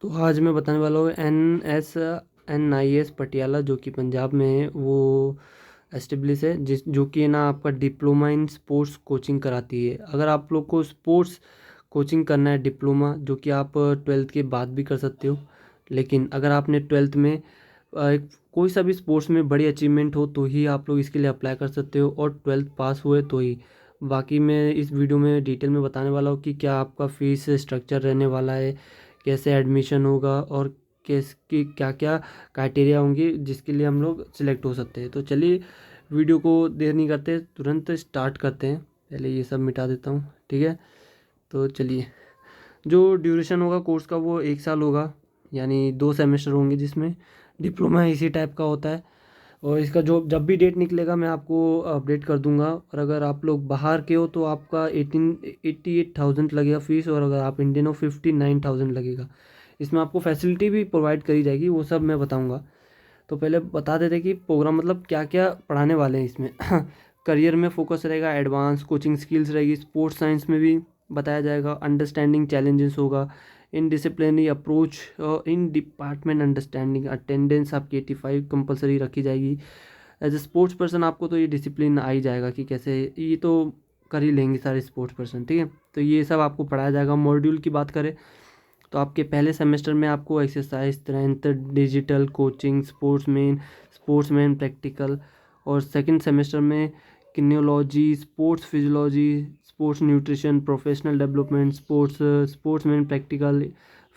तो आज मैं बताने वाला हूँ NSNIS पटियाला जो कि पंजाब में है, वो एस्टेब्लिश है जो कि ना आपका डिप्लोमा इन स्पोर्ट्स कोचिंग कराती है। अगर आप लोग को स्पोर्ट्स कोचिंग करना है डिप्लोमा, जो कि आप ट्वेल्थ के बाद भी कर सकते हो, लेकिन अगर आपने ट्वेल्थ में कोई सा भी स्पोर्ट्स में बड़ी अचीवमेंट हो तो ही आप लोग इसके लिए अप्लाई कर सकते हो, और ट्वेल्थ पास हुए तो ही। बाकी मैं इस वीडियो में डिटेल में बताने वाला हूँ कि क्या आपका फ़ीस स्ट्रक्चर रहने वाला है, कैसे एडमिशन होगा, और कैसकी क्या क्या क्राइटेरिया होंगी जिसके लिए हम लोग सिलेक्ट हो सकते हैं। तो चलिए वीडियो को देर नहीं करते, तुरंत स्टार्ट करते हैं। पहले ये सब मिटा देता हूँ, ठीक है। तो चलिए, जो ड्यूरेशन होगा कोर्स का वो 1 साल होगा, यानी 2 सेमेस्टर होंगे, जिसमें डिप्लोमा इसी टाइप का होता है। और इसका जो जब भी डेट निकलेगा मैं आपको अपडेट कर दूंगा। और अगर आप लोग बाहर के हो तो आपका 88,000 लगेगा फ़ीस, और अगर आप इंडियन हो 59,000 लगेगा। इसमें आपको फैसिलिटी भी प्रोवाइड करी जाएगी, वो सब मैं बताऊंगा। तो पहले बता देते कि प्रोग्राम मतलब क्या क्या पढ़ाने वाले हैं इसमें। करियर में फोकस रहेगा, एडवांस कोचिंग स्किल्स रहेगी, स्पोर्ट्स साइंस में भी बताया जाएगा, अंडरस्टैंडिंग चैलेंजेस होगा, in disciplinary approach, in department understanding, attendance आपकी 85 कंपलसरी रखी जाएगी। एज ए स्पोर्ट्स पर्सन आपको तो ये डिसिप्लिन आ ही जाएगा कि कैसे, ये तो कर ही लेंगे सारे स्पोर्ट्स पर्सन, ठीक है। तो ये सब आपको पढ़ाया जाएगा। मॉड्यूल की बात करें तो आपके पहले सेमेस्टर में आपको exercise, strength, digital coaching, sportsman practical, और सेकंड सेमेस्टर में kinesiology, sports physiology, sports nutrition, professional development, sportsman practical.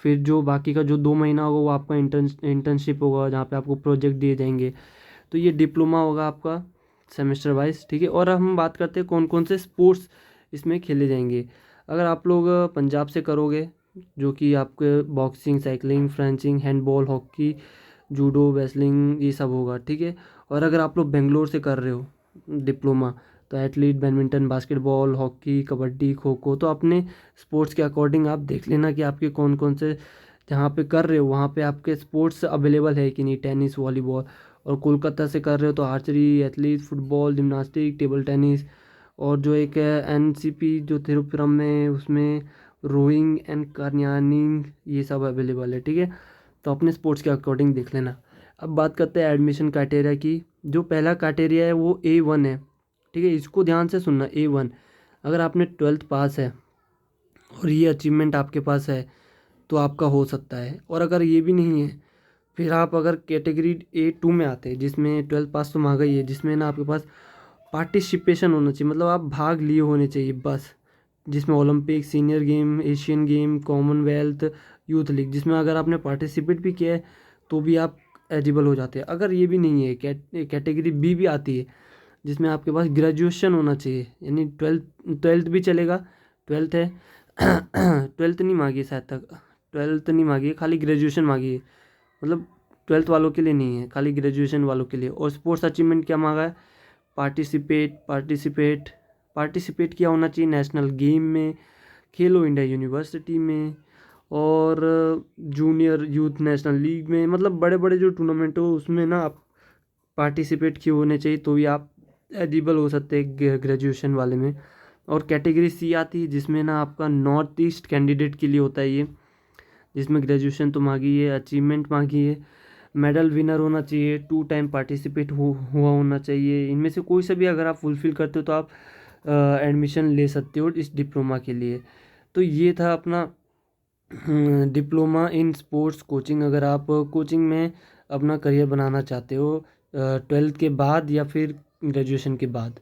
फिर जो बाकी का जो 2 महीना होगा वो आपका इंटर्नशिप होगा, जहाँ पे आपको प्रोजेक्ट दिए जाएंगे। तो ये डिप्लोमा होगा आपका सेमेस्टर वाइज, ठीक है। और अब हम बात करते हैं कौन कौन से स्पोर्ट्स इसमें खेले जाएंगे। अगर आप लोग पंजाब से करोगे, जो कि आपके boxing, cycling, fencing, handball, hockey, judo, wrestling, ये सब होगा, ठीक है। और अगर आप लोग बेंगलोर से कर रहे हो डिप्लोमा, तो athlete, badminton, basketball, hockey, kabaddi, kho kho, तो अपने स्पोर्ट्स के अकॉर्डिंग आप देख लेना कि आपके कौन कौन से जहाँ पे कर रहे हो वहाँ पे आपके स्पोर्ट्स अवेलेबल है कि नहीं, टेनिस, वॉलीबॉल। और कोलकाता से कर रहे हो तो archery, athlete, football, gymnastic, table tennis, और जो एक NCP जो तिरुपुरम में, उसमें रोइंग एंड कार्नियानिंग, ये सब अवेलेबल है, ठीक है। तो अपने स्पोर्ट्स के अकॉर्डिंग देख लेना। अब बात करते हैं एडमिशन क्राइटेरिया की। जो पहला क्राइटेरिया है वो A1 है, ठीक है। इसको ध्यान से सुनना, A1। अगर आपने ट्वेल्थ पास है और ये अचीवमेंट आपके पास है तो आपका हो सकता है। और अगर ये भी नहीं है, फिर आप अगर कैटेगरी A2 में आते हैं, जिसमें ट्वेल्थ पास तो मांगा ही है, जिसमें ना आपके पास पार्टिसिपेशन होना चाहिए, मतलब आप भाग लिए होने चाहिए बस। जिसमें Olympic, senior game, Asian game, Commonwealth, youth league, जिसमें अगर आपने पार्टिसिपेट भी किया है तो भी आप एलिजिबल हो जाते हैं। अगर ये भी नहीं है, कैटेगरी B भी आती है, जिसमें आपके पास ग्रेजुएशन होना चाहिए, यानी ट्वेल्थ ट्वेल्थ भी चलेगा। ट्वेल्थ है। ट्वेल्थ नहीं मांगी है शायद तक, ट्वेल्थ नहीं मांगी है, खाली ग्रेजुएशन मांगी है। मतलब ट्वेल्थ वालों के लिए नहीं है, खाली ग्रेजुएशन वालों के लिए। और स्पोर्ट्स अचीवमेंट क्या मांगा है? पार्टिसिपेट किया होना चाहिए नेशनल गेम में, खेलो इंडिया यूनिवर्सिटी में, और जूनियर यूथ नेशनल लीग में, मतलब बड़े बड़े जो टूर्नामेंट हो उसमें ना आप पार्टिसिपेट किए होने चाहिए, तो भी आप एलिजिबल हो सकते हैं ग्रेजुएशन वाले में। और कैटेगरी C आती है, जिसमें ना आपका नॉर्थ ईस्ट कैंडिडेट के लिए होता है ये, जिसमें ग्रेजुएशन तो मांगी है, अचीवमेंट मांगी है, मेडल विनर होना चाहिए, 2 टाइम पार्टिसिपेट हुआ होना चाहिए। इनमें से कोई सा भी अगर आप फुलफ़िल करते हो तो आप एडमिशन ले सकते हो इस डिप्लोमा के लिए। तो ये था अपना डिप्लोमा इन स्पोर्ट्स कोचिंग। अगर आप कोचिंग में अपना करियर बनाना चाहते हो ट्वेल्थ के बाद या फिर ग्रेजुएशन के बाद।